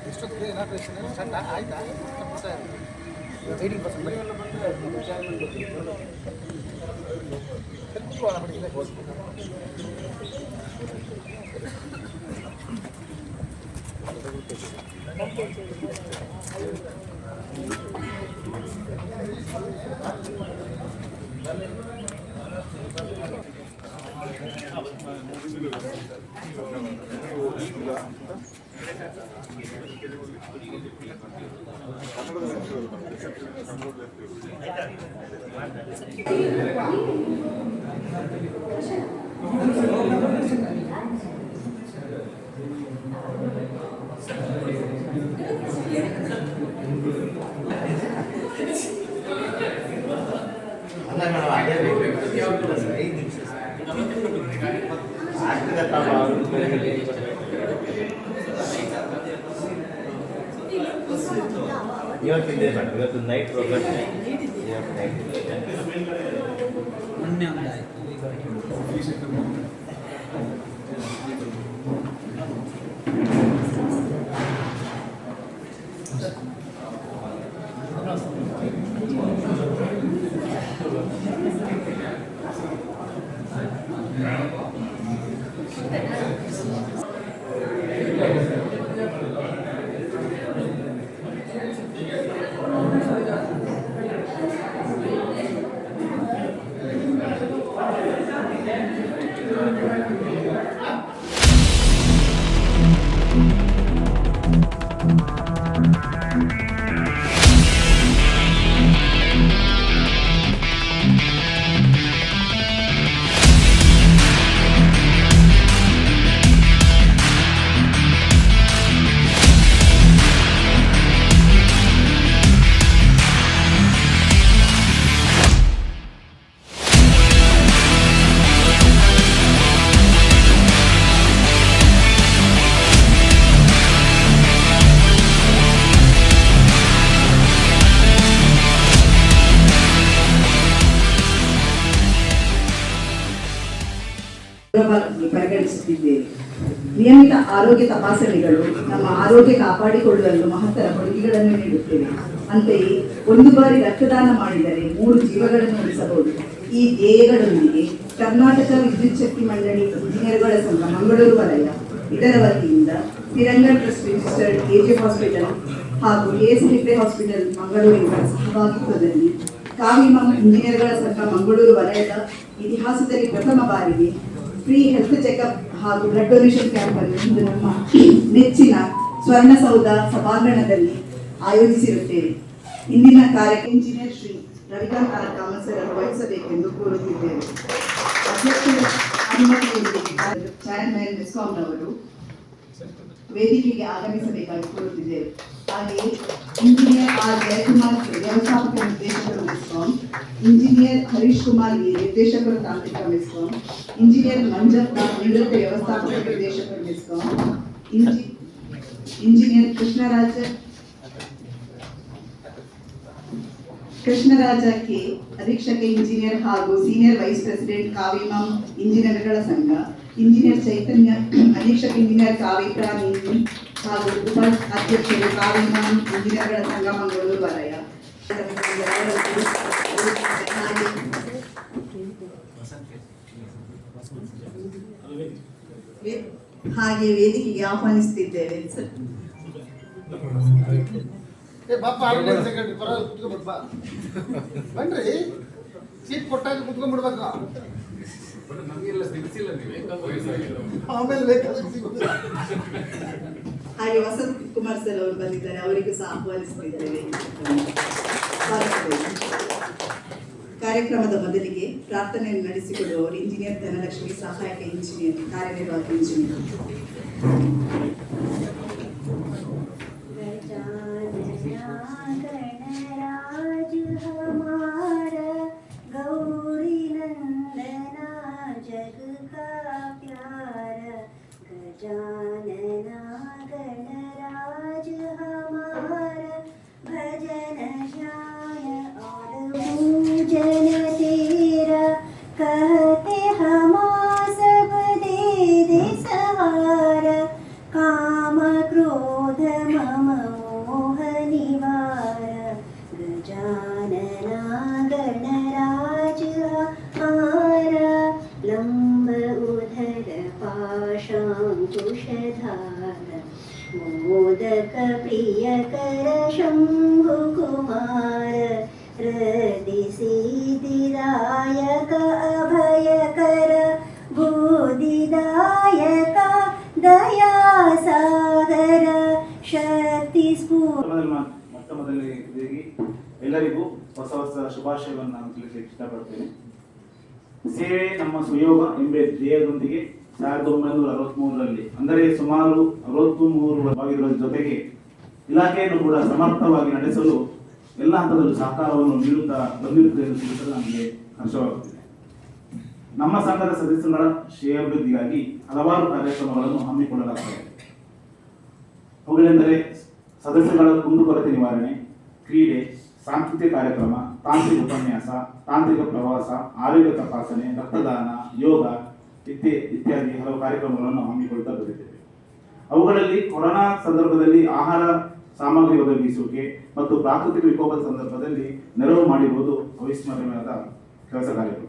ಎಷ್ಟೊತ್ತಿಗೆ inauguration start ಆಯ್ತಾ waiting person ಬನ್ನಿ ಇವತ್ತಿದೆ ಮೇಡಮ್, ಇವತ್ತು ನೈಟ್ ಪ್ರೋಗ್ರಾಮ್ ಮೊನ್ನೆ ಒಂದಾಯಿತು. ಪರಿಗಣಿಸುತ್ತಿದ್ದೇವೆ. ನಿಯಮಿತ ಆರೋಗ್ಯ ತಪಾಸಣೆಗಳು ನಮ್ಮ ಆರೋಗ್ಯ ಕಾಪಾಡಿಕೊಳ್ಳಲು ಮಹತ್ತರ ಕೊಡುಗೆಗಳನ್ನು ನೀಡುತ್ತೇವೆ. ಅಂತೆಯೇ ಒಂದು ಬಾರಿ ರಕ್ತದಾನ ಮಾಡಿದರೆ 3 ಜೀವಗಳನ್ನು ಉಳಿಸಬಹುದು. ಈ ಧ್ಯೇಯಗಳೊಂದಿಗೆ ಕರ್ನಾಟಕ ವಿದ್ಯುತ್ ಶಕ್ತಿ ಮಂಡಳಿ ಇಂಜಿನಿಯರ್ಗಳ ಸಂಘ ಮಂಗಳೂರು ವಲಯ ಇದರ ವತಿಯಿಂದ Tiranga trust registered KGF hospital ಹಾಗೂ ಎಎಸ್ ಹೆಗ್ಡೆ ಹಾಸ್ಪಿಟಲ್ ಮಂಗಳೂರಿನ ಸಹಭಾಗಿತ್ವದಲ್ಲಿ ಕಾವಿಮಂ ಇಂಜಿನಿಯರ್ಗಳ ಸಂಘ ಮಂಗಳೂರು ವಲಯದ ಇತಿಹಾಸದಲ್ಲಿ ಪ್ರಥಮ ಬಾರಿಗೆ ಫ್ರೀ ಹೆಲ್ತ್ ಚೆಕಪ್ ಹಾಗೂ ಬ್ಲಡ್ ಡೊನೇಷನ್ ಕ್ಯಾಂಪ್ ಅನ್ನು ಇಂದು ನಮ್ಮ ನೆಚ್ಚಿನ ಸ್ವರ್ಣಸೌಧ ಸಭಾಂಗಣದಲ್ಲಿ ಆಯೋಜಿಸಿರುತ್ತೇವೆ. ಇಂದಿನ ಕಾರ್ಯಕ್ರಮ ಇಂಜಿನಿಯರ್ ಶ್ರೀ ರವಿಕಾಂತ್ ಆರ್ ಕಾಮಸರ್ ವಹಿಸಬೇಕೆಂದು ಕೋರುತ್ತಿದ್ದೇವೆ. ಅಧ್ಯಕ್ಷರ ಅನುಮತಿಯೊಂದಿಗೆ ಚೇರ್ಮನ್ ಮೆಸ್ಕಾಂನವರು ವೇದಿಕೆಗೆ ಆಗಮಿಸಬೇಕಾಗಿ ಕೋರುತ್ತಿದ್ದೇವೆ. ಹಾಗೆಯೇ ಇಂಜಿನಿಯರ್ ಆರ್ ಜಯಕುಮಾರ್ ವ್ಯವಸ್ಥಾಪಕ ನಿರ್ದೇಶಕರು ಮೆಸ್ಕಾಂ, ಇಂಜಿನಿಯರ್ ಹರೀಶ್ ಕುಮಾರ್ ನಿರ್ದೇಶಕರು ತಾಂತ್ರಿಕ ಮೆಸ್ಕಾಂ, ಇಂಜಿನಿಯರ್ ಮಂಜಪ್ಪ ನಿವೃತ್ತ ವ್ಯವಸ್ಥಾಪಕ ನಿರ್ದೇಶಕರು ಮೆಸ್ಕಾಂ, ಇಂಜಿನಿಯರ್ ಕೃಷ್ಣರಾಜ ಕೆ ಅಧೀಕ್ಷಕ ಇಂಜಿನಿಯರ್ ಹಾಗೂ ಸೀನಿಯರ್ ವೈಸ್ ಪ್ರೆಸಿಡೆಂಟ್ ಕಾವಿಮಂ ಇಂಜಿನಿಯರ್ಗಳ ಸಂಘ, ಇಂಜಿನಿಯರ್ ಚೈತನ್ಯ ಅಧೀಕ್ಷಕ ಇಂಜಿನಿಯರ್ ಕಾವೇತ್ರ ನೀತಿ ಹಾಗೂ ಉಪ ಅಧ್ಯಕ್ಷರು ಕಾವಿಮಂ ಇಂಜಿನಿಯರ್ಗಳ ಸಂಘ ಮಂಗಳೂರು ವಲಯ. ಹಾಗೆ ವೇದಿಕೆಗೆ ಆಹ್ವಾನಿಸುತ್ತಿದ್ದೇವೆ. ಬನ್ರಿ, ಸೀಟ್ ಕೊಟ್ಟಾಗ ಕುತ್ಕೊಂಡ್ಬಿಡ್ಬೇಕು. ಹಾಗೆ ವಸಂತ್ ಕುಮಾರ್ ಸರ್ ಅವರು ಬಂದಿದ್ದಾರೆ, ಅವರಿಗೂ ಸಹ ಆಹ್ವಾನಿಸುತ್ತಿದ್ದೇವೆ. ಕಾರ್ಯಕ್ರಮದ ಮೊದಲಿಗೆ ಪ್ರಾರ್ಥನೆಯನ್ನು ನಡೆಸಿಕೊಡುವವರು ಇಂಜಿನಿಯರ್ ಧನಲಕ್ಷ್ಮಿ, ಸಹಾಯಕ ಇಂಜಿನಿಯರ್, ಕಾರ್ಯನಿರ್ವಾಹಕ ಇಂಜಿನಿಯರ್. कहते हम सब दे दे सहारा। मोहनिवार गजानना गणराजहार लम्ब उदर पाशाङ्कुशधार मोदक प्रियकर शम्भुकुमार हृदिसिद्धिदायक अभयकर बुद्धिदायक दयासागर शक्ति ಮೊಟ್ಟ ಮೊದಲನೇದಾಗಿ ಎಲ್ಲರಿಗೂ ಹೊಸ ವರ್ಷದ ಶುಭಾಶಯವನ್ನು ನಾನು ತಿಳಿಸಲಿಕ್ಕೆ ಇಷ್ಟಪಡ್ತೇನೆ. ಸೇವೆ ನಮ್ಮ ಸುಯೋಗ ಎಂಬ ಧ್ಯೇಯದೊಂದಿಗೆ 1963ರಲ್ಲಿ ಅಂದರೆ ಸುಮಾರು 63 ಜೊತೆಗೆ ಇಲಾಖೆಯನ್ನು ಕೂಡ ಸಮರ್ಥವಾಗಿ ನಡೆಸಲು ಎಲ್ಲ ಹಂತದಲ್ಲೂ ಸಹಕಾರವನ್ನು ನೀಡುತ್ತಾ ಬಂದಿರುತ್ತದೆ ಎಂದು ತಿಳಿಸಲು ನಮಗೆ ಹರ್ಷವಾಗುತ್ತಿದೆ. ನಮ್ಮ ಸಂಘದ ಸದಸ್ಯರ ಶ್ರೇಯಾಭಿವೃದ್ಧಿಗಾಗಿ ಹಲವಾರು ಕಾರ್ಯಕ್ರಮಗಳನ್ನು ಹಮ್ಮಿಕೊಳ್ಳಲಾಗುತ್ತದೆ. ಅವುಗಳೆಂದರೆ ಸದಸ್ಯಗಳ ಕುಂದುಕೊರತೆ ನಿವಾರಣೆ, ಕ್ರೀಡೆ, ಸಾಂಸ್ಕೃತಿಕ ಕಾರ್ಯಕ್ರಮ, ತಾಂತ್ರಿಕ ಉಪನ್ಯಾಸ, ತಾಂತ್ರಿಕ ಪ್ರವಾಸ, ಆರೋಗ್ಯ ತಪಾಸಣೆ, ರಕ್ತದಾನ, ಯೋಗ ಇತ್ಯಾದಿ ಹಲವು ಕಾರ್ಯಕ್ರಮಗಳನ್ನು ಹಮ್ಮಿಕೊಳ್ಳುತ್ತಾ ಬಂದಿದ್ದೇವೆ. ಅವುಗಳಲ್ಲಿ ಕೊರೋನಾ ಸಂದರ್ಭದಲ್ಲಿ ಆಹಾರ ಸಾಮಗ್ರಿ ಒದಗಿಸುವಿಕೆ ಮತ್ತು ಪ್ರಾಕೃತಿಕ ವಿಕೋಪದ ಸಂದರ್ಭದಲ್ಲಿ ನೆರವು ಮಾಡಿರುವುದು ಅವಿಸ್ಮರಣೀಯವಾದ ಕೆಲಸ ಕಾರ್ಯಗಳು.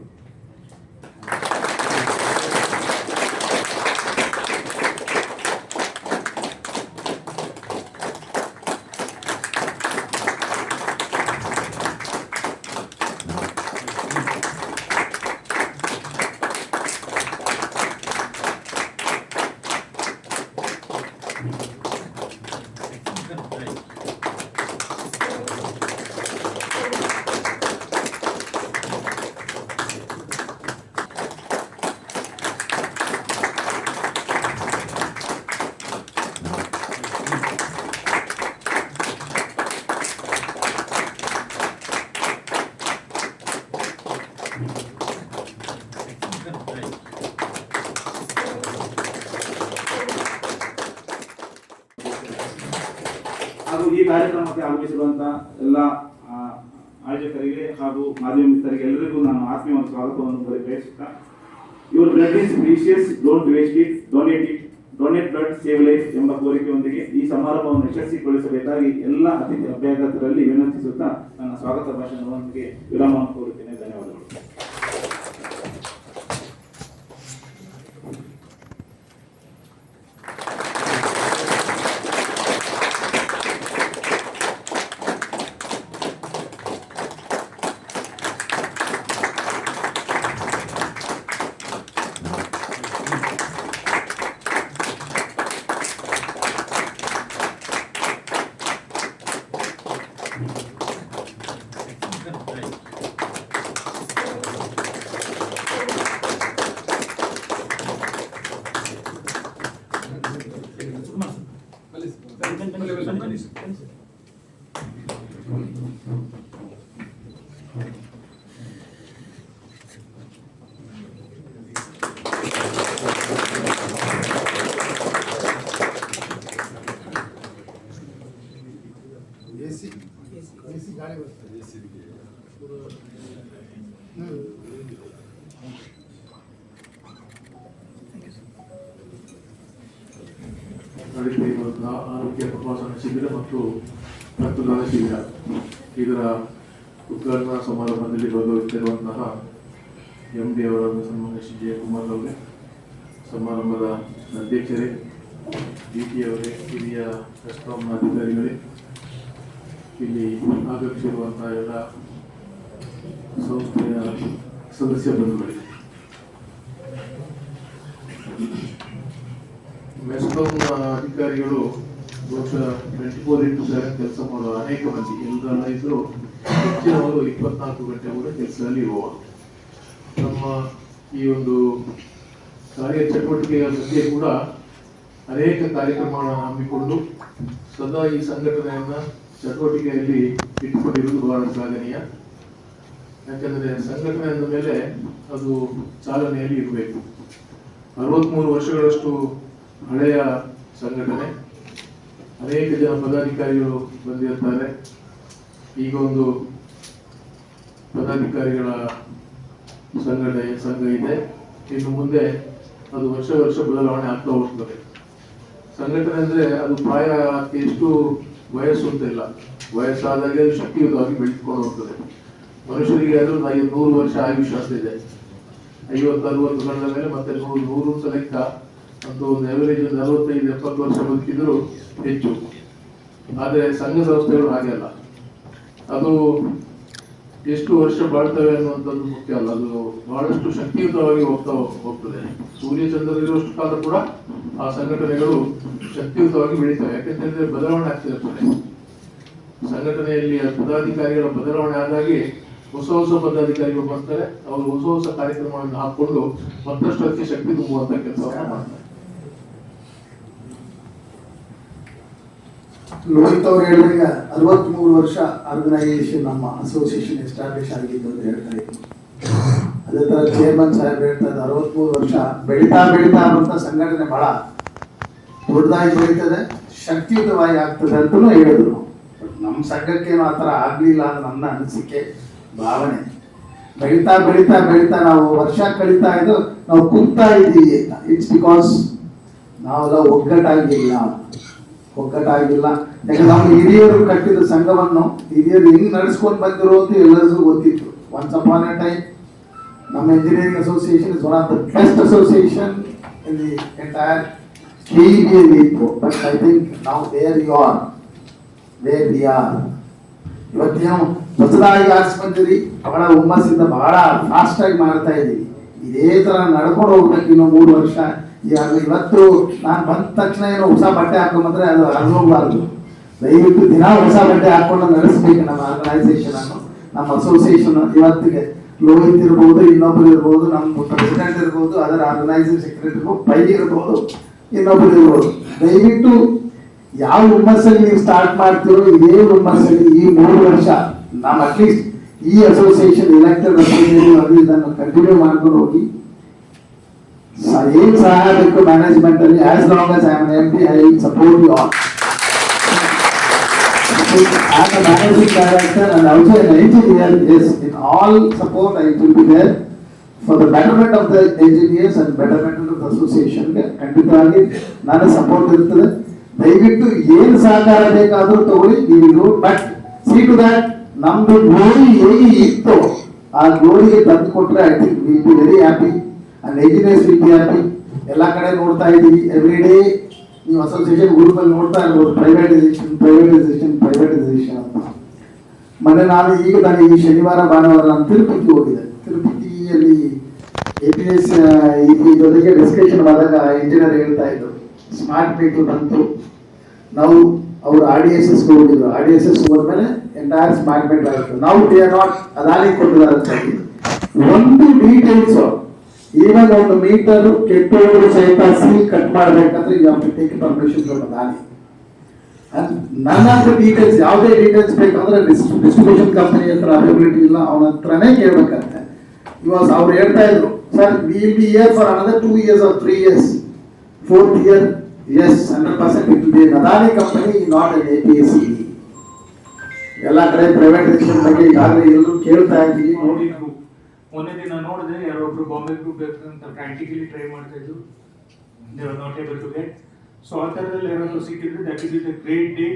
ಹಾಗೂ ಈ ಕಾರ್ಯಕ್ರಮಕ್ಕೆ ಆಗಮಿಸಿರುವಂತಹ ಎಲ್ಲ ಆಯೋಜಕರಿಗೆ ಹಾಗೂ ಮಾಧ್ಯಮ ಮಿತ್ರರಿಗೆ ಎಲ್ಲರಿಗೂ ನಾನು ಆತ್ಮೀಯ ಸ್ವಾಗತವನ್ನು ಬಯಸುತ್ತಾ, your blood is precious, don't waste it, donate it, donate blood save life ಎಂಬ ಕೋರಿಕೆಯೊಂದಿಗೆ ಈ ಸಮಾರಂಭವನ್ನು ಯಶಸ್ವಿಗೊಳಿಸಬೇಕಾಗಿ ಎಲ್ಲ ಅತಿಥಿ ಅಭ್ಯರ್ಥಿಗಳಲ್ಲಿ ವಿನಂತಿಸುತ್ತಾ ನನ್ನ ಸ್ವಾಗತ ಭಾಷಣದೊಂದಿಗೆ ವಿರಾಮವನ್ನು ಕೋರುತ್ತೇನೆ. ಧನ್ಯವಾದಗಳು. AC ಗಾಳಿ ಬರ್ತದೆ. ನಡೀತಾ ಇರುವಂತಹ ಆರೋಗ್ಯ ತಪಾಸಣಾ ಶಿಬಿರ ಮತ್ತು ರಕ್ತದಾನ ಶಿಬಿರ, ಇದರ ಉದ್ಘಾಟನಾ ಸಮಾರಂಭದಲ್ಲಿ ಭಾಗವಹಿಸಿರುವಂತಹ MD ಅವರನ್ನು ಸನ್ಮಾನ್ಯ ಶ್ರೀ ಜಯಕುಮಾರ್ ಅವರೇ, ಸಮಾರಂಭದ ಅಧ್ಯಕ್ಷರೇ, DT ಅವರೇ, ಹಿರಿಯ ಕಸ್ಟಮ್ ಅಧಿಕಾರಿಗಳೇ, ಇಲ್ಲಿ ಆಗಮಿಸಿರುವಂತಹ ಎಲ್ಲ ಸಂಸ್ಥೆಯ ಸದಸ್ಯ ಬಂಧುಗಳೇ, ಮೆಸ್ಕಾಂನ ಅಧಿಕಾರಿಗಳು ಬಹುಶಃ 24/7 ಕೆಲಸ ಮಾಡುವ ಅನೇಕ ಮಂದಿ, ಎಲ್ಲರನ್ನ ಇದ್ರು ಹೆಚ್ಚಿನವರು 24 ಗಂಟೆ ಕೂಡ ಕೆಲಸದಲ್ಲಿ ಇರುವವರು. ನಮ್ಮ ಈ ಒಂದು ಕಾರ್ಯ ಚಟುವಟಿಕೆಯ ಬಗ್ಗೆ ಕೂಡ ಅನೇಕ ಕಾರ್ಯಕ್ರಮಗಳನ್ನು ಹಮ್ಮಿಕೊಂಡು ಸದಾ ಈ ಸಂಘಟನೆಯನ್ನ ಚಟುವಟಿಕೆಯಲ್ಲಿ ಇಟ್ಟುಕೊಂಡಿರುವುದು ಬಹಳ ಶ್ಲಾಘನೀಯ. ಯಾಕಂದ್ರೆ ಸಂಘಟನೆ ಅಂದ ಮೇಲೆ ಅದು ಚಾಲನೆಯಲ್ಲಿ ಇರಬೇಕು. 63 ವರ್ಷಗಳಷ್ಟು ಹಳೆಯ ಸಂಘಟನೆ, ಅನೇಕ ಜನ ಪದಾಧಿಕಾರಿಗಳು ಬಂದಿರುತ್ತಾರೆ. ಈಗ ಒಂದು ಪದಾಧಿಕಾರಿಗಳ ಸಂಘ ಇದೆ. ಇನ್ನು ಮುಂದೆ ಅದು ವರ್ಷ ಬದಲಾವಣೆ ಆಗ್ತಾ ಹೋಗ್ತದೆ. ಸಂಘಟನೆ ಅಂದ್ರೆ ಅದು ಪ್ರಾಯ ಎಷ್ಟು ವಯಸ್ಸು ಅಂತ ಇಲ್ಲ, ವಯಸ್ಸಾದಾಗೆ ಅದು ಶಕ್ತಿಯುತವಾಗಿ ಬೆಳೆದುಕೊಂಡು ಹೋಗ್ತದೆ. ಮನುಷ್ಯರಿಗೆ ಅದು 100 ವರ್ಷ ಆಯುಷ್ಯ ಅಂತ ಇದೆ, 50-60 ಗಂಟೆ ಮೇಲೆ ಮತ್ತೆ 100 ಅಂತ ಲೆಕ್ಕ. ಮತ್ತು ಒಂದು ಎವರೇಜ್ 45-70 ವರ್ಷ ಬದುಕಿದ್ರು ಹೆಚ್ಚು. ಆದರೆ ಸಂಘ ಸಂಸ್ಥೆಗಳು ಹಾಗೆಲ್ಲ, ಅದು ಎಷ್ಟು ವರ್ಷ ಬಾಳ್ತವೆ ಅನ್ನುವಂಥದ್ದು ಮುಖ್ಯ ಅಲ್ಲ, ಅದು ಬಹಳಷ್ಟು ಶಕ್ತಿಯುತವಾಗಿ ಹೋಗ್ತದೆ. ಸೂರ್ಯಚಂದ್ರರಿರುವಷ್ಟು ಕಾಲ ಕೂಡ ಆ ಸಂಘಟನೆಗಳು ಶಕ್ತಿಯುತವಾಗಿ ಬೆಳೀತವೆ. ಯಾಕೆಂತಂದ್ರೆ ಬದಲಾವಣೆ ಆಗ್ತಿರ್ತದೆ ಸಂಘಟನೆಯಲ್ಲಿ. ಪದಾಧಿಕಾರಿಗಳ ಬದಲಾವಣೆ ಆದಾಗೆ ಹೊಸ ಪದಾಧಿಕಾರಿಗಳು ಬರ್ತಾರೆ, ಅವರು ಹೊಸ ಕಾರ್ಯಕ್ರಮಗಳನ್ನು ಹಾಕೊಂಡು ಮತ್ತಷ್ಟು ಅದಕ್ಕೆ ಶಕ್ತಿ ತುಂಬುವಂತ ಕೆಲಸವನ್ನು ಮಾಡ್ತಾರೆ. ಲೋಹಿತ್ ಅವರು ಹೇಳಿದಾಗ 63 ವರ್ಷ ಆರ್ಗನೈಸೇಷನ್ ನಮ್ಮ ಅಸೋಸಿಯೇಷನ್ ಎಸ್ಟಾಬ್ಲಿಷ್ ಆಗಿದ್ದು ಅಂತ ಹೇಳ್ತಾ ಇದ್ರು. ಅದೇ ತರ ಚೇರ್ಮನ್ ಸಾಹೇಬ್ ಹೇಳ್ತಾ ಇದ್ದಾರೆ 63 ವರ್ಷ ಬೆಳೀತಾ ಬಂತ ಸಂಘಟನೆ ಬಹಳ ದೊಡ್ಡದಾಗಿ ಬೆಳೀತದೆ, ಶಕ್ತಿಯುತವಾಗಿ ಆಗ್ತದೆ ಅಂತಲೂ ಹೇಳಿದ್ರು. ನಮ್ಮ ಸಂಘಕ್ಕೇನು ಆ ಥರ ಆಗ್ಲಿಲ್ಲ ಅಂತ ನನ್ನ ಅನಿಸಿಕೆ, ಭಾವನೆ. ಬೆಳೀತಾ ನಾವು ವರ್ಷ ಕಳೀತಾ ಇದ್ದು ನಾವು ಕುಗ್ತಾ ಇದ್ದೀವಿ ಅಂತ. ಇಟ್ಸ್ ಬಿಕಾಸ್ ನಾವೆಲ್ಲ ಒಗ್ಗಟ್ಟಾಗಿಲ್ಲ. ಯಾಕಂದ್ರೆ ನಮ್ಮ ಹಿರಿಯರು ಕಟ್ಟಿದ ಸಂಘವನ್ನು ಹಿರಿಯರು ಹೆಂಗ್ ನಡೆಸ್ಕೊಂಡು ಬಂದಿರೋ ಅಂತ ಎಲ್ಲರಿಗೂ ಗೊತ್ತಿತ್ತು. ಒನ್ಸ್ ಅಪಾನ್ ಎ ಟೈಮ್ ನಮ್ಮ engineering association is one of the best association in the entire KEBA ಇತ್ತು. ಬಟ್ ಐ ಥಿಂಕ್ ನಾವು ವೇರ್ ವಿ ಆರ್ ಇವತ್ತೇನು ಹೊಸದಾಗಿ ಆರಿಸಿ ಬಂದಿರಿ, ಬಹಳ ಹುಮ್ಮಸ್ಸಿಂದ ಬಹಳ ಫಾಸ್ಟ್ ಆಗಿ ಮಾಡ್ತಾ ಇದ್ದೀವಿ. ಇದೇ ತರ ನಡ್ಕೊಂಡು ಹೋಗ್ಬೇಕು ಇನ್ನು 3 ವರ್ಷ. ಇವತ್ತು ನಾನು ಬಂದ ತಕ್ಷಣ ಏನೋ ಹೊಸ ಬಟ್ಟೆ ಹಾಕೊಂಡ್ಬಂದ್ರೆ ಅದು ಹೋಗ್ಬಾರ್ದು. ದಯವಿಟ್ಟು ದಿನ ಹೊಸ ಬಟ್ಟೆ ಹಾಕೊಂಡು ನಡೆಸಬೇಕು ನಮ್ಮ ಆರ್ಗನೈಸೇಷನ್ ಅನ್ನು, ನಮ್ಮ ಅಸೋಸಿಯೇಷನ್. ಇವತ್ತಿಗೆ ಲೋಹಿತ್ ಇರ್ಬೋದು, ಇನ್ನೊಬ್ರು ಇರ್ಬೋದು, ನಮ್ಮ ಪ್ರೆಸಿಡೆಂಟ್ ಇರ್ಬೋದು, ಅದರ ಆರ್ಗನೈಸಿಂಗ್ ಸೆಕ್ರೆಟರಿ ಪೈ ಇರ್ಬೋದು, ಇನ್ನೊಬ್ರು ಇರ್ಬೋದು. ದಯವಿಟ್ಟು ಯಾವ ಹುಮ್ಮಸ್ಸಲ್ಲಿ ನೀವು ಸ್ಟಾರ್ಟ್ ಮಾಡ್ತೀರೋ ಇದೇ ಹುಮ್ಮಸ್ಸಲ್ಲಿ ಈ 3 ವರ್ಷ ನಾವು ಅಟ್ಲೀಸ್ಟ್ ಈ ಅಸೋಸಿಯೇಷನ್ ಎಲೆಕ್ಟೆಡ್ ಇದನ್ನು ಕಂಟಿನ್ಯೂ ಮಾಡ್ಕೊಂಡು ಹೋಗಿ. ಏನ್ ಸಹಾಯ ಬೇಕು ಮ್ಯಾನೇಜ್ಮೆಂಟ್ ಅಲ್ಲಿ, as long as I am MP, I will support you all. As a managing director and also an engineer, yes, in all support I will be there for the betterment of the engineers and betterment of the association. ಖಂಡಿತವಾಗಿ ನನ್ನ support ಇರ್ತದೆ. ದಯವಿಟ್ಟು ಏನು ಸಹಕಾರ ಬೇಕಾದರೂ ತಗೊಳ್ಳಿ, ನೀವು. But C to that ನಮ್ದು ಗ್ಲೋರಿ ಹೇಗೆ ಇತ್ತು ಆ ಗ್ಲೋರಿಗೆ ತಂದು ಕೊಟ್ರೆ I think will be very happy and engineers will be happy. ಎಲ್ಲ ಕಡೆ ನೋಡ್ತಾ ಇದ್ದೀವಿ, ಎವ್ರಿ ಡೇ ನೀವು ಅಸೋಸಿಯೇಷನ್ ಗ್ರೂಪಲ್ಲಿ ನೋಡ್ತಾ ಇರ್ಬೋದು, ಪ್ರೈವೇಟೈಸೇಷನ್ ಅಂತ. ಮೊನ್ನೆ ನಾನು ಈ ಶನಿವಾರ ಭಾನುವಾರ ನಾನು ತಿರುಪತಿ ಹೋಗಿದ್ದೆ. ತಿರುಪತಿಯಲ್ಲಿ APS ಜೊತೆಗೆ ಡಿಸ್ಕಷನ್ ಆದಾಗ ಇಂಜಿನಿಯರ್ ಹೇಳ್ತಾ ಇದ್ರು ಸ್ಮಾರ್ಟ್ ಮೀಟರ್ ಬಂತು. ನಾವು ಅವರು RDSS ಹೋಗಿದ್ರು, RDSS ಹೋದ್ಮೇಲೆ ಎಂಟೈರ್ ಸ್ಮಾರ್ಟ್ ಮೀಟರ್ ಆಯಿತು. ನಾವು ದೇ ಆರ್ ನಾಟ್ ಅದಾನಿ ಕೊಟ್ಟಿದ್ದಾರೆ ಅಂತ ಒಂದು ಡೀಟೇಲ್ಸ್. ಈವನ್ ಒಂದು ಮೀಟರ್ ಕೆಟ್ಟೋದ್ರು ಸಹಿತ ಸೀಲ್ ಕಟ್ ಮಾಡಬೇಕಂದ್ರೆ you have to take permission from Adani. ನನ್ನ ಹತ್ರ ಡೀಟೇಲ್ಸ್ ಯಾವುದೇ ಡೀಟೇಲ್ಸ್ ಬೇಕಂದ್ರೆ ಡಿಸ್ಟ್ರಿಬ್ಯೂಷನ್ ಕಂಪನಿ ಹತ್ರ ಅವೈಲಬಿಲಿಟಿ ಇಲ್ಲ, ಅವನ ಹತ್ರನೇ ಕೇಳ್ಬೇಕಂತೆ. ಇವಾಗ ಅವ್ರು ಹೇಳ್ತಾ ಇದ್ರು sir will be here for another 2 years or 3 years, 4th year yes 100% it will be an Adani company, not an APSE. ಎಲ್ಲ ಕಡೆ ಪ್ರೈವೇಟೈಸೇಷನ್ ಬಗ್ಗೆ ಈಗಾಗಲೇ ಎಲ್ಲರೂ ಕೇಳ್ತಾ ಇದ್ದೀವಿ. ನೋಡಿದ್ರು ಮೊನ್ನೆ ದಿನ ನೋಡಿದ್ರೆ ಯಾರೊಬ್ರು ಬಾಂಬೆ ಗ್ರೂಪ್ ಅಂತ ಪ್ರಾಕ್ಟಿಕಲಿ ಟ್ರೈ ಮಾಡ್ತಾ ಇದ್ರು, they are not able to get. So ಆ ಥರದಲ್ಲಿ ಯಾರಾದರೂ ಸಿಕ್ಕಿದ್ರೆ that is a great day.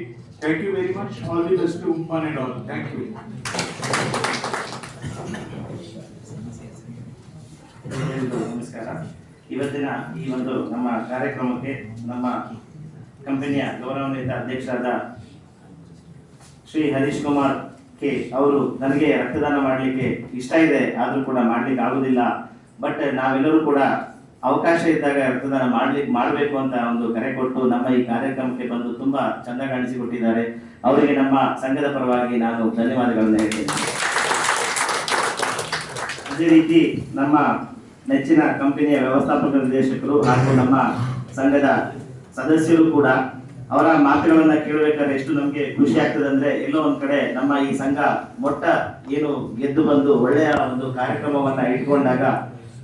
Thank you very much. All the best to ಉಂಪಾನ್ ಅಂಡ್ ಆಲ್. Thank you. ನಮಸ್ಕಾರ. ಇವತ್ತಿನ ಈ ಒಂದು ನಮ್ಮ ಕಾರ್ಯಕ್ರಮಕ್ಕೆ ನಮ್ಮ ಕಂಪನಿಯ ಗೌರವಾನ್ವಿತ ಅಧ್ಯಕ್ಷರಾದ ಶ್ರೀ ಹರೀಶ್ ಕುಮಾರ್ ಕೆ ಅವರು ನನಗೆ ರಕ್ತದಾನ ಮಾಡಲಿಕ್ಕೆ ಇಷ್ಟ ಇದೆ, ಆದರೂ ಕೂಡ ಮಾಡ್ಲಿಕ್ಕೆ ಆಗುದಿಲ್ಲ, ಬಟ್ ನಾವೆಲ್ಲರೂ ಕೂಡ ಅವಕಾಶ ಇದ್ದಾಗ ರಕ್ತದಾನ ಮಾಡಬೇಕು ಅಂತ ಒಂದು ಕರೆ ಕೊಟ್ಟು ನಮ್ಮ ಈ ಕಾರ್ಯಕ್ರಮಕ್ಕೆ ಬಂದು ತುಂಬಾ ಚಂದ ಕಾಣಿಸಿಕೊಟ್ಟಿದ್ದಾರೆ. ಅವರಿಗೆ ನಮ್ಮ ಸಂಘದ ಪರವಾಗಿ ನಾನು ಧನ್ಯವಾದಗಳನ್ನು ಹೇಳ್ತೇನೆ. ಅದೇ ರೀತಿ ನಮ್ಮ ನೆಚ್ಚಿನ ಕಂಪನಿಯ ವ್ಯವಸ್ಥಾಪಕ ನಿರ್ದೇಶಕರು ಹಾಗೂ ನಮ್ಮ ಸಂಘದ ಸದಸ್ಯರು ಕೂಡ ಅವರ ಮಾತುಗಳನ್ನ ಕೇಳಬೇಕಾದ್ರೆ ಎಷ್ಟು ನಮಗೆ ಖುಷಿ ಆಗ್ತದೆ ಅಂದ್ರೆ, ಎಲ್ಲೋ ಒಂದ್ ಕಡೆ ನಮ್ಮ ಈ ಸಂಘ ಏನು ಗೆದ್ದು ಬಂದು ಒಳ್ಳೆಯ ಒಂದು ಕಾರ್ಯಕ್ರಮವನ್ನ ಇಟ್ಕೊಂಡಾಗ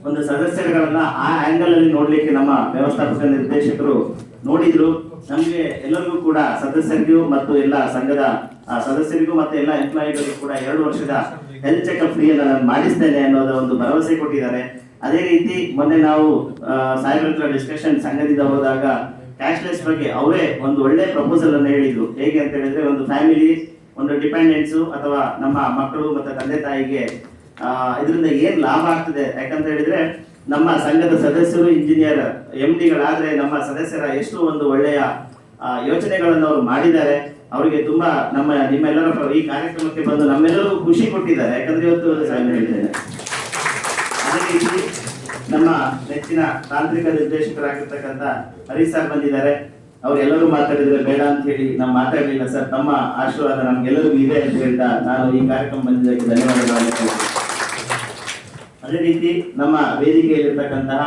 ಒಂದು ಸದಸ್ಯರುಗಳನ್ನ ಆ ಆಂಗಲ್ ಅಲ್ಲಿ ನೋಡ್ಲಿಕ್ಕೆ ನಮ್ಮ ವ್ಯವಸ್ಥಾಪಕ ನಿರ್ದೇಶಕರು ನೋಡಿದ್ರು. ನಮ್ಗೆ ಎಲ್ಲರಿಗೂ ಕೂಡ ಸದಸ್ಯರಿಗೂ ಮತ್ತು ಎಲ್ಲ ಸಂಘದ ಸದಸ್ಯರಿಗೂ ಮತ್ತೆ ಎಲ್ಲ ಎಂಪ್ಲಾಯಿಗಳಿಗೂ ಕೂಡ 2 ವರ್ಷದ ಹೆಲ್ತ್ ಚೆಕ್ಅಪ್ ಫ್ರೀ ಅನ್ನ ನಾನು ಮಾಡಿಸ್ತೇನೆ ಅನ್ನೋದ ಒಂದು ಭರವಸೆ ಕೊಟ್ಟಿದ್ದಾರೆ. ಅದೇ ರೀತಿ ಮೊನ್ನೆ ನಾವು ಸಾಹೇಬ್ರ ಹತ್ರ ಡಿಸ್ಕಷನ್ ಸಂಘದಿಂದ ಹೋದಾಗ ಕ್ಯಾಶ್ಲೆಸ್ ಬಗ್ಗೆ ಅವರೇ ಒಂದು ಒಳ್ಳೆ ಪ್ರಪೋಸಲ್ ಅನ್ನು ಹೇಳಿದ್ರು. ಹೇಗೆ ಅಂತ ಹೇಳಿದ್ರೆ, ಒಂದು ಫ್ಯಾಮಿಲಿ, ಒಂದು ಡಿಪೆಂಡೆನ್ಸು ಅಥವಾ ನಮ್ಮ ಮಕ್ಕಳು ಮತ್ತು ತಂದೆ ತಾಯಿಗೆ ಇದರಿಂದ ಏನ್ ಲಾಭ ಆಗ್ತದೆ. ಯಾಕಂತ ಹೇಳಿದ್ರೆ ನಮ್ಮ ಸಂಘದ ಸದಸ್ಯರು ಇಂಜಿನಿಯರ್ MDಗಳಾದ್ರೆ ನಮ್ಮ ಸದಸ್ಯರ ಎಷ್ಟು ಒಂದು ಒಳ್ಳೆಯ ಯೋಚನೆಗಳನ್ನು ಅವರು ಮಾಡಿದ್ದಾರೆ. ಅವರಿಗೆ ತುಂಬಾ ನಿಮ್ಮೆಲ್ಲರ ಈ ಕಾರ್ಯಕ್ರಮಕ್ಕೆ ಬಂದು ನಮ್ಮೆಲ್ಲರೂ ಖುಷಿ ಕೊಟ್ಟಿದ್ದಾರೆ. ಯಾಕಂದ್ರೆ ಇವತ್ತು ಹೇಳಿದ್ದೇನೆ. ಅದೇ ರೀತಿ ನಮ್ಮ ನೆಚ್ಚಿನ ತಾಂತ್ರಿಕ ನಿರ್ದೇಶಕರಾಗಿರ್ತಕ್ಕಂಥ ಹರೀಶ್ ಸರ್ ಬಂದಿದ್ದಾರೆ. ಅವರೆಲ್ಲರೂ ಮಾತಾಡಿದ್ರೆ ಬೇಡ ಅಂತ ಹೇಳಿ ನಾವು ಮಾತಾಡಲಿಲ್ಲ ಸರ್. ತಮ್ಮ ಆಶೀರ್ವಾದ ನಮ್ಗೆಲ್ಲರಿಗೂ ಇದೆ ಅಂತ ಹೇಳ್ತಾ ನಾನು ಈ ಕಾರ್ಯಕ್ರಮ ಬಂದಿದ್ದಕ್ಕೆ ಧನ್ಯವಾದಗಳನ್ನು ಹೇಳ್ತೀನಿ. ಅದೇ ರೀತಿ ನಮ್ಮ ವೇದಿಕೆಯಲ್ಲಿರ್ತಕ್ಕಂತಹ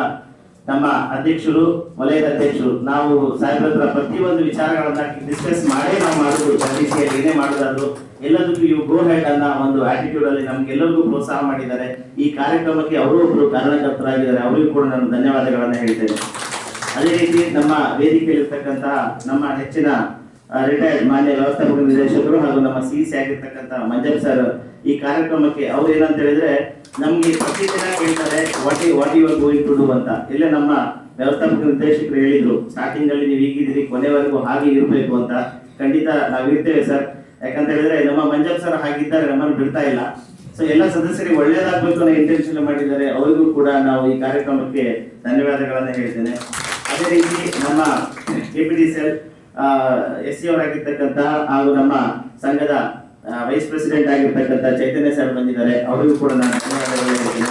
ನಮ್ಮ ಅಧ್ಯಕ್ಷರು, ವಲಯದ ಅಧ್ಯಕ್ಷರು, ನಾವು ಸಾಹೇಬ್ರ ಹತ್ರ ಪ್ರತಿಯೊಂದು ವಿಚಾರಗಳನ್ನ ಡಿಸ್ಕಸ್ ಮಾಡೇ ನಾವು ಮಾಡುದು. ರೀತಿಯಲ್ಲಿ ಏನೇ ಮಾಡೋದಾದ್ರು ಎಲ್ಲದಕ್ಕೂ ಇವು ಗೋ ಹೆಡ್ ಅನ್ನ ಒಂದು ಆಟಿಟ್ಯೂಡ್ ಅಲ್ಲಿ ನಮ್ಗೆಲ್ಲರಿಗೂ ಪ್ರೋತ್ಸಾಹ ಮಾಡಿದ್ದಾರೆ. ಈ ಕಾರ್ಯಕ್ರಮಕ್ಕೆ ಅವರು ಒಬ್ಬರು ಕಾರಣಕರ್ತರಾಗಿದ್ದಾರೆ. ಅವರಿಗೂ ಕೂಡ ನಾನು ಧನ್ಯವಾದಗಳನ್ನ ಹೇಳ್ತೇನೆ. ಅದೇ ರೀತಿ ನಮ್ಮ ವೇದಿಕೆಯಲ್ಲಿರ್ತಕ್ಕಂತಹ ನಮ್ಮ ನೆಚ್ಚಿನ ರಿಟೈರ್ಡ್ ಮಾನ್ಯ ವ್ಯವಸ್ಥಾಪಕ ನಿರ್ದೇಶಕರು ಹಾಗೂ ನಮ್ಮ CC ಆಗಿರ್ತಕ್ಕಂಥ ಮಂಜಪ್ ಸರ್ ಈ ಕಾರ್ಯಕ್ರಮಕ್ಕೆ ಅವ್ರು ಏನಂತ ಹೇಳಿದ್ರೆ, ನಮ್ಗೆ ಪ್ರತಿದಿನ ಕೇಳ್ತಾರೆ what you are going to do ಅಂತ. ಇಲ್ಲೇ ನಮ್ಮ ವ್ಯವಸ್ಥಾಪಕ ನಿರ್ದೇಶಕರು ಹೇಳಿದ್ರು, ಸ್ಟಾರ್ಟಿಂಗ್ ಅಲ್ಲಿ ನೀವು ಹೀಗಿದ್ದೀರಿ, ಕೊನೆವರೆಗೂ ಹಾಗೆ ಇರಬೇಕು ಅಂತ. ಖಂಡಿತ ನಾವು ಇರ್ತೇವೆ ಸರ್. ಯಾಕಂತ ಹೇಳಿದ್ರೆ ನಮ್ಮ ಮಂಜಪ್ ಸರ್ ಹಾಗಿದ್ದಾರೆ, ನಮ್ಮನ್ನು ಬಿಡ್ತಾ ಇಲ್ಲ. ಸೊ ಎಲ್ಲ ಸದಸ್ಯರಿಗೆ ಒಳ್ಳೇದಾಗಬೇಕು ಅನ್ನೋ ಇಂಟೆನ್ಷನ್ ಮಾಡಿದ್ದಾರೆ. ಅವರಿಗೂ ಕೂಡ ನಾವು ಈ ಕಾರ್ಯಕ್ರಮಕ್ಕೆ ಧನ್ಯವಾದಗಳನ್ನ ಹೇಳ್ತೇನೆ. ಅದೇ ರೀತಿ ನಮ್ಮ KPTCL SC ಅವರಾಗಿರ್ತಕ್ಕಂಥ ಹಾಗೂ ನಮ್ಮ ಸಂಘದ ವೈಸ್ ಪ್ರೆಸಿಡೆಂಟ್ ಆಗಿರ್ತಕ್ಕಂಥ ಚೈತನ್ಯ ಸರ್ ಬಂದಿದ್ದಾರೆ. ಅವರಿಗೂ ಕೂಡ ನಾನು ಧನ್ಯವಾದಗಳು ಹೇಳ್ತೇನೆ.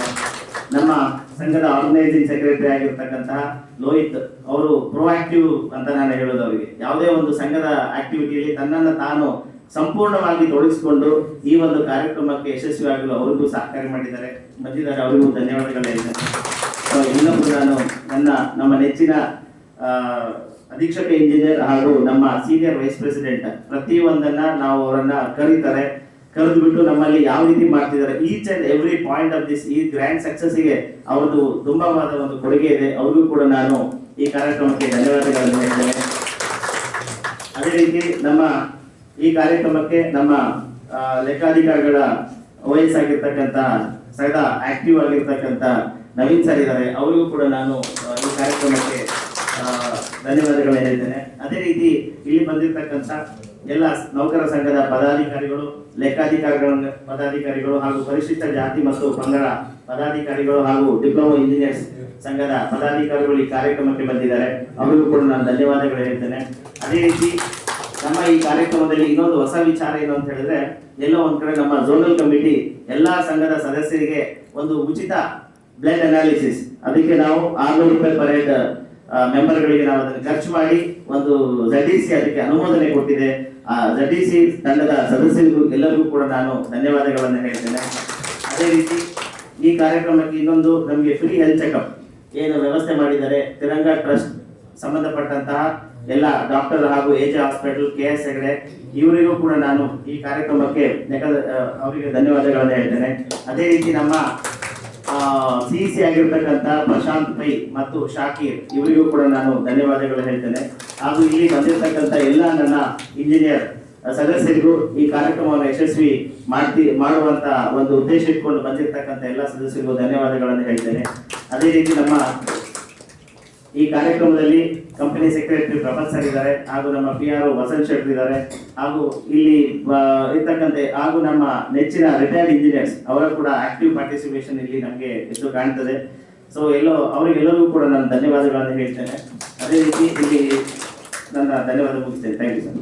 ನಮ್ಮ ಸಂಘದ ಆರ್ಗನೈಸಿಂಗ್ ಸೆಕ್ರೆಟರಿ ಆಗಿರ್ತಕ್ಕಂತಹ ಲೋಹಿತ್ ಅವರು ಪ್ರೋಆಕ್ಟಿವ್ ಅಂತ ನಾನು ಹೇಳೋದು. ಅವರಿಗೆ ಯಾವುದೇ ಒಂದು ಸಂಘದ ಆಕ್ಟಿವಿಟಿಯಲ್ಲಿ ತನ್ನನ್ನು ತಾನು ಸಂಪೂರ್ಣವಾಗಿ ತೊಡಗಿಸಿಕೊಂಡು ಈ ಒಂದು ಕಾರ್ಯಕ್ರಮಕ್ಕೆ ಯಶಸ್ವಿಯಾಗಲು ಅವರಿಗೂ ಸಹಕಾರಿ ಬಂದಿದ್ದಾರೆ. ಅವರಿಗೂ ಧನ್ಯವಾದಗಳು ಹೇಳ್ತೇನೆ. ಇನ್ನೊಬ್ಬರು ನಾನು ನಮ್ಮ ನೆಚ್ಚಿನ ಅಧೀಕ್ಷಕ ಇಂಜಿನಿಯರ್ ಹಾಗೂ ನಮ್ಮ ಸೀನಿಯರ್ ವೈಸ್ ಪ್ರೆಸಿಡೆಂಟ್ ಪ್ರತಿಯೊಂದನ್ನ ನಾವು ಅವರನ್ನ ಕರೆದುಬಿಟ್ಟು ನಮ್ಮಲ್ಲಿ ಯಾವ ರೀತಿ ಮಾಡ್ತಿದ್ದಾರೆ, each and every point of this ಈ ಗ್ರ್ಯಾಂಡ್ ಸಕ್ಸಸ್ಗೆ ಅವ್ರದ್ದು ತುಂಬಾವಾದ ಒಂದು ಕೊಡುಗೆ ಇದೆ. ಅವ್ರಿಗೂ ಕೂಡ ನಾನು ಈ ಕಾರ್ಯಕ್ರಮಕ್ಕೆ ಧನ್ಯವಾದಗಳನ್ನು ಹೇಳ್ತೇನೆ. ಅದೇ ರೀತಿ ನಮ್ಮ ಈ ಕಾರ್ಯಕ್ರಮಕ್ಕೆ ನಮ್ಮ ಲೆಕ್ಕಾಧಿಕಾರಿಗಳ OS ಆಗಿರ್ತಕ್ಕಂಥ ಸದಾ ಆಕ್ಟಿವ್ ಆಗಿರ್ತಕ್ಕಂಥ ನವೀನ್ ಸರ್ ಇದ್ದಾರೆ. ಅವರಿಗೂ ಕೂಡ ನಾನು ಈ ಕಾರ್ಯಕ್ರಮಕ್ಕೆ ಧನ್ಯವಾದಗಳನ್ನು ಹೇಳ್ತೇನೆ. ಅದೇ ರೀತಿ ಇಲ್ಲಿ ಬಂದಿರತಕ್ಕಂಥ ಎಲ್ಲ ನೌಕರ ಸಂಘದ ಪದಾಧಿಕಾರಿಗಳು, ಪದಾಧಿಕಾರಿಗಳು ಹಾಗೂ ಪರಿಶಿಷ್ಟ ಜಾತಿ ಮತ್ತು ಪಂಗಡ ಪದಾಧಿಕಾರಿಗಳು ಹಾಗೂ ಡಿಪ್ಲೊಮಾ ಇಂಜಿನಿಯರ್ಸ್ ಸಂಘದ ಪದಾಧಿಕಾರಿಗಳು ಈ ಕಾರ್ಯಕ್ರಮಕ್ಕೆ ಬಂದಿದ್ದಾರೆ. ಅವರಿಗೂ ಕೂಡ ನಾನು ಧನ್ಯವಾದಗಳು ಹೇಳ್ತೇನೆ. ಅದೇ ರೀತಿ ನಮ್ಮ ಈ ಕಾರ್ಯಕ್ರಮದಲ್ಲಿ ಇನ್ನೊಂದು ಹೊಸ ವಿಚಾರ ಏನು ಅಂತ ಹೇಳಿದ್ರೆ, ಎಲ್ಲೋ ಒಂದ್ ಕಡೆ ನಮ್ಮ ಝೋನಲ್ ಕಮಿಟಿ ಎಲ್ಲಾ ಸಂಘದ ಸದಸ್ಯರಿಗೆ ಒಂದು ಉಚಿತ ಬ್ಲಡ್ ಅನಾಲಿಸಿಸ್, ಅದಕ್ಕೆ ನಾವು 600 ರೂಪಾಯಿ ಪರ್ ಹೆಡ್ ಮೆಂಬರ್ಗಳಿಗೆ ನಾವು ಅದನ್ನು ಖರ್ಚು ಮಾಡಿ ಒಂದು ZDC ಅದಕ್ಕೆ ಅನುಮೋದನೆ ಕೊಟ್ಟಿದೆ. ಆ ZDC ತಂಡದ ಸದಸ್ಯರಿಗೂ ಎಲ್ಲರಿಗೂ ಕೂಡ ನಾನು ಧನ್ಯವಾದಗಳನ್ನು ಹೇಳ್ತೇನೆ. ಅದೇ ರೀತಿ ಈ ಕಾರ್ಯಕ್ರಮಕ್ಕೆ ಇನ್ನೊಂದು ನಮಗೆ ಫ್ರೀ ಹೆಲ್ತ್ ಚೆಕಪ್ ಏನು ವ್ಯವಸ್ಥೆ ಮಾಡಿದ್ದಾರೆ ತಿರಂಗ ಟ್ರಸ್ಟ್ ಸಂಬಂಧಪಟ್ಟಂತಹ ಎಲ್ಲ ಡಾಕ್ಟರ್ ಹಾಗೂ AJ ಹಾಸ್ಪಿಟಲ್, KS ಹೆಗಡೆ ಇವರಿಗೂ ಕೂಡ ನಾನು ಈ ಕಾರ್ಯಕ್ರಮಕ್ಕೆ ಅವರಿಗೆ ಧನ್ಯವಾದಗಳನ್ನು ಹೇಳ್ತೇನೆ. ಅದೇ ರೀತಿ ನಮ್ಮ CC ಆಗಿರ್ತಕ್ಕಂಥ ಪ್ರಶಾಂತ್ ಪೈ ಮತ್ತು ಶಾಕೀರ್ ಇವರಿಗೂ ಕೂಡ ನಾನು ಧನ್ಯವಾದಗಳು ಹೇಳ್ತೇನೆ. ಹಾಗೂ ಇಲ್ಲಿ ಬಂದಿರತಕ್ಕಂಥ ಎಲ್ಲ ನನ್ನ ಇಂಜಿನಿಯರ್ ಸದಸ್ಯರಿಗೂ ಈ ಕಾರ್ಯಕ್ರಮವನ್ನು ಯಶಸ್ವಿ ಮಾಡುವಂತ ಒಂದು ಉದ್ದೇಶ ಇಟ್ಕೊಂಡು ಬಂದಿರತಕ್ಕಂಥ ಎಲ್ಲ ಸದಸ್ಯರಿಗೂ ಧನ್ಯವಾದಗಳನ್ನು ಹೇಳ್ತೇನೆ. ಅದೇ ರೀತಿ ನಮ್ಮ ಈ ಕಾರ್ಯಕ್ರಮದಲ್ಲಿ ಕಂಪನಿ ಸೆಕ್ರೆಟರಿ ಪ್ರೊಫೆಸರ್ ಇದ್ದಾರೆ, ಹಾಗೂ ನಮ್ಮ PRO ವಸಂತ್ ಶೆಟ್ಟಿ ಇದ್ದಾರೆ, ಹಾಗೂ ಇಲ್ಲಿ ಇರ್ತಕ್ಕಂಥ ಹಾಗೂ ನಮ್ಮ ನೆಚ್ಚಿನ ರಿಟೈರ್ಡ್ ಇಂಜಿನಿಯರ್ಸ್ ಅವರ ಕೂಡ ಆಕ್ಟಿವ್ ಪಾರ್ಟಿಸಿಪೇಷನ್ ಇಲ್ಲಿ ನಮಗೆ ಎಷ್ಟು ಕಾಣ್ತದೆ. ಸೊ ಅವರಿಗೆಲ್ಲರಿಗೂ ಕೂಡ ನಾನು ಧನ್ಯವಾದಗಳನ್ನು ಹೇಳ್ತೇನೆ. ಅದೇ ರೀತಿ ಇಲ್ಲಿ ನನ್ನ ಧನ್ಯವಾದ ಮುಗಿಸ್ತೇನೆ. Thank you sir.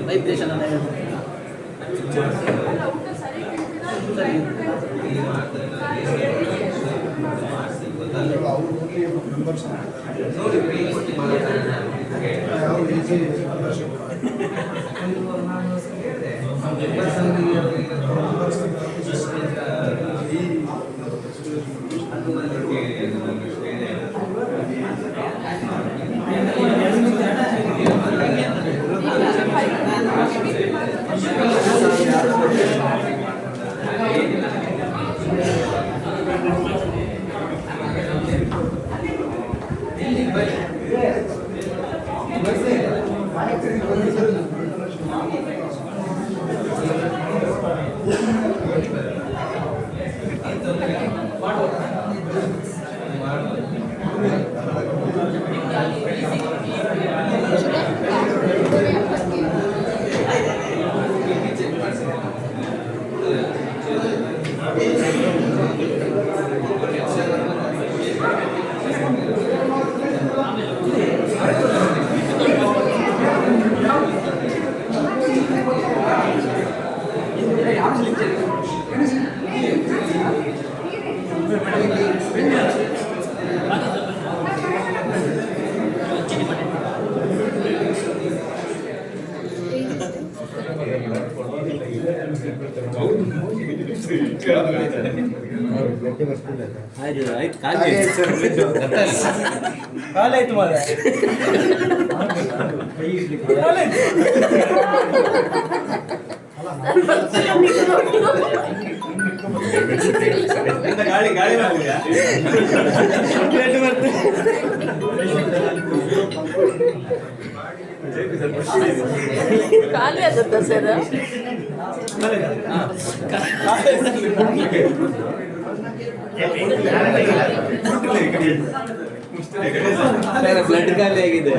ವೈಬ್ರೇಷನ್ ಅನ್ನ ಕಾಲಾಯ್ತು ಮಾರ ಗಾಳಿ ಗಾಳಿ ಖಾಲಿ ಆಗುತ್ತಾ ಸರ್? ಬ್ಲಡ್ ಖಾಲಿ ಆಗಿದೆ,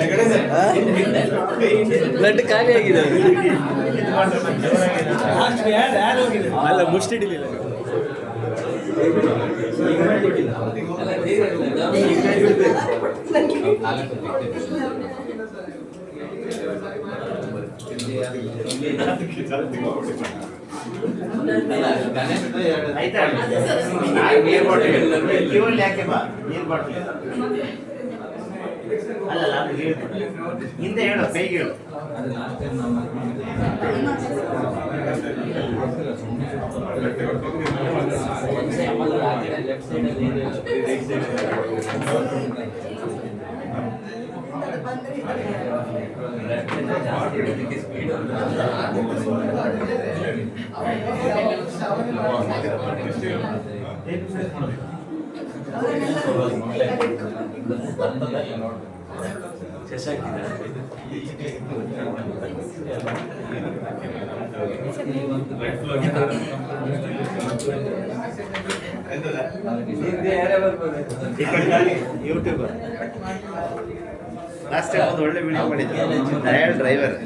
ಬ್ಲಡ್ ಖಾಲಿ ಆಗಿದೆ. ಅಲ್ಲ ಮುಷ್ಟಿಡಿಲಿಲ್ಲ. ಆಯ್ತಾ? ನೀರ್ ಬಾಟಲ್ ಯಾಕೆ ಬಾ, ನೀರ್ ಬಾಟಲ್ ಅಲ್ಲಲ್ಲ, ಅದು ಹಿಂದೆ ಹೇಳು, ಕೈಗೆ ಹೇಳು. ಯೂಟ್ಯೂಬರ್ ಲಾಸ್ಟ್ ಟೈಮ್ ಒಂದು ಒಳ್ಳೆ ವಿಡಿಯೋ ಮಾಡಿದ್ರು ದಯಾಳ್ ಡ್ರೈವರ್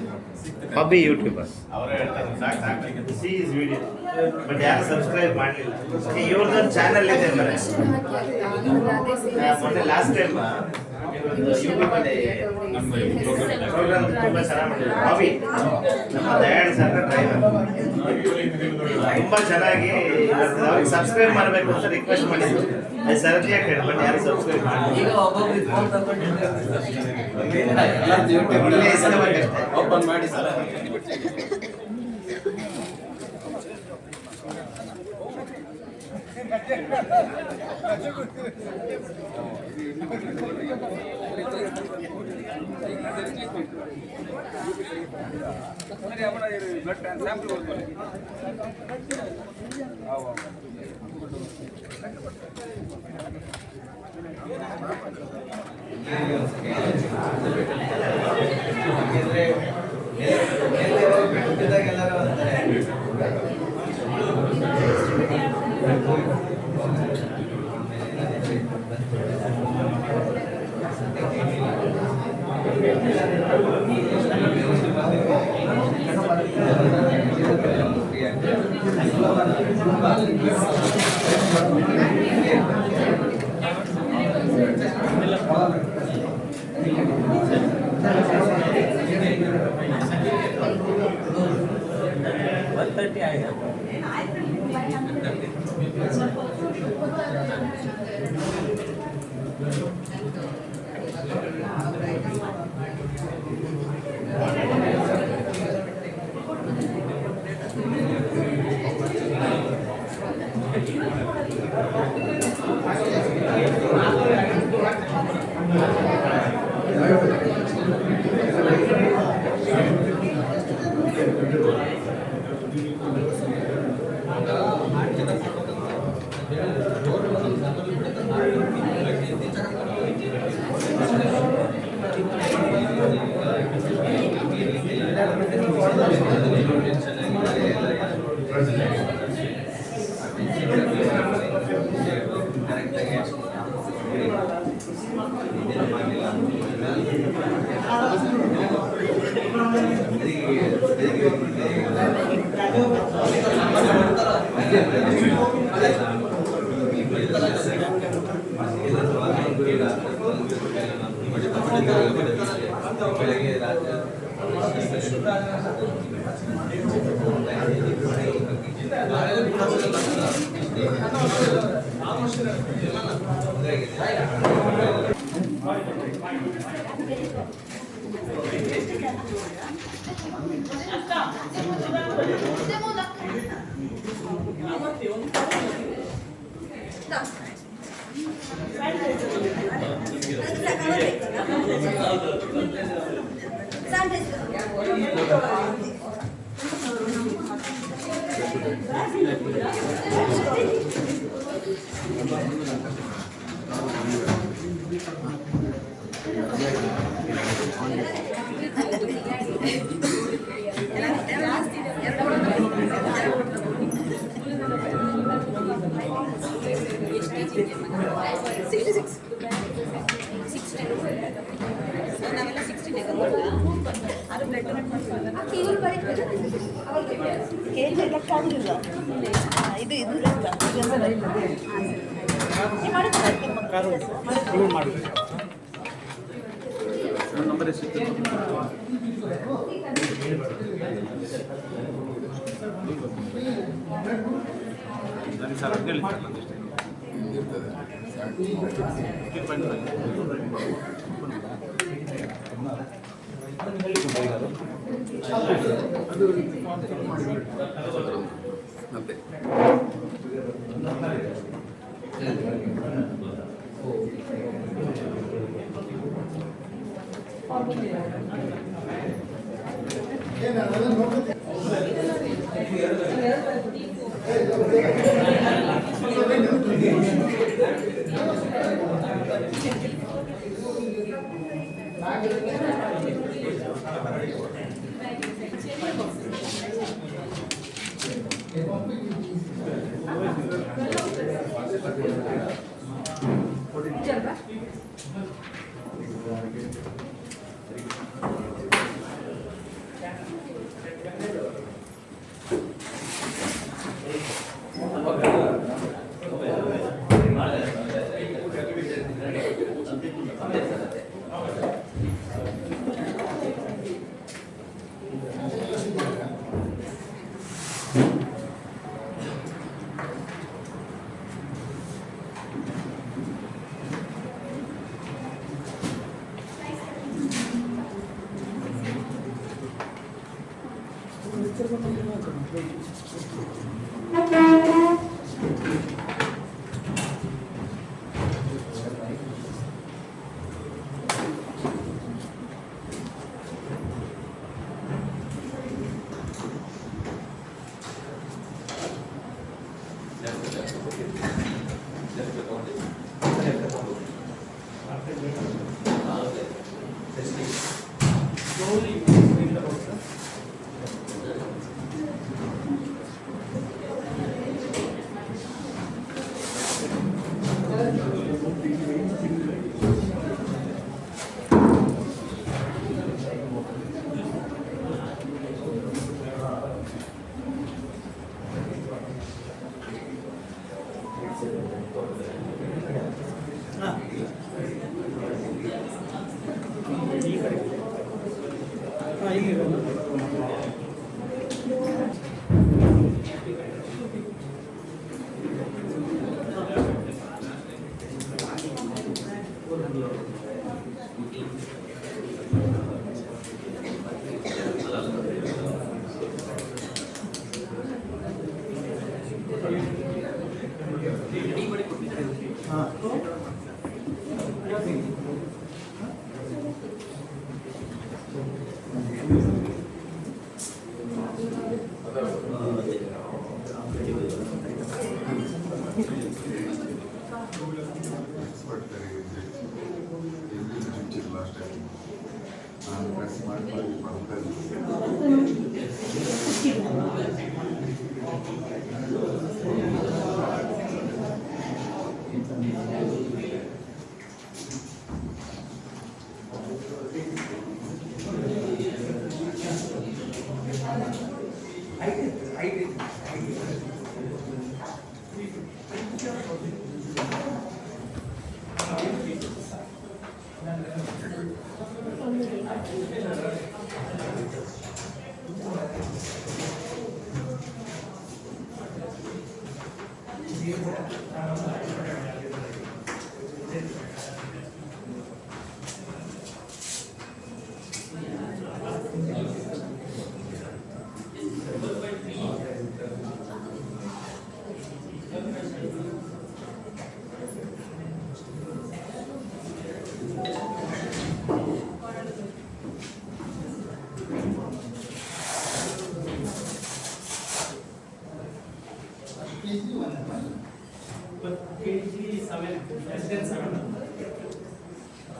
ಹಾಬಿ ಯೂಟ್ಯೂಬರ್ ಅವರೇ ಹೇಳ್ತಾರೆ ಸಾಕು ಸಿ ಇಸ್ ವಿಡಿಯೋ ಬಟ್ ಯಾರು ಸಬ್ಸ್ಕ್ರೈಬ್ ಮಾಡಲಿಲ್ಲ ಇವ್ರದ್ದು ಚಾನಲ್ ಇದೆ ಮೊನ್ನೆ ಲಾಸ್ಟ್ ಟೈಮ್ ಯೂಟ್ಯೂಬಲ್ಲಿ ಪ್ರೋಗ್ರಾಮ್ ತುಂಬ ಚೆನ್ನಾಗಿ ಮಾಡಿದ್ರು ಹಾಬಿ ನಮ್ಮ ದಯಾಳ್ ಸರ್ ಡ್ರೈವರ್ ತುಂಬ ಚೆನ್ನಾಗಿ ಅವ್ರಿಗೆ ಸಬ್ಸ್ಕ್ರೈಬ್ ಮಾಡಬೇಕು ಅಂತ ರಿಕ್ವೆಸ್ಟ್ ಮಾಡಿದ್ರು ಅದು ಸರದಿಯಾಗಿ ಹೇಳಿ ಬಟ್ ಯಾರು ಸಬ್ಸ್ಕ್ರೈಬ್ ಮಾಡಿಲ್ಲ ಓಪನ್ ಮಾಡಿ sir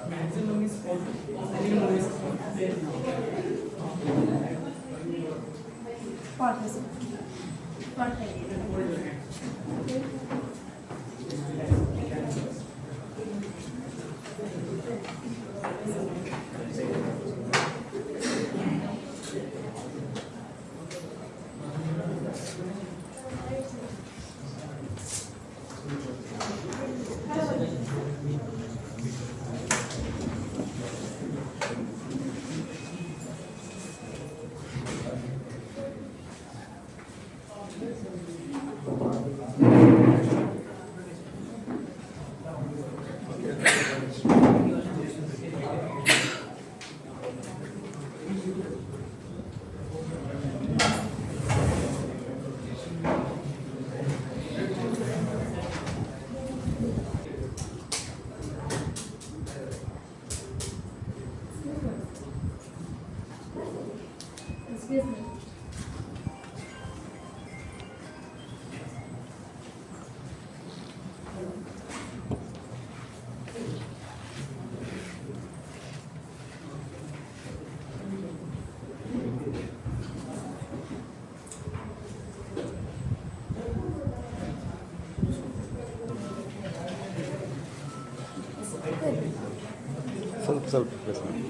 Maximum is 4. Minimum is ಸ್ವಲ್ಪ ಪ್ರೆಸ್ ಮಾಡಿ.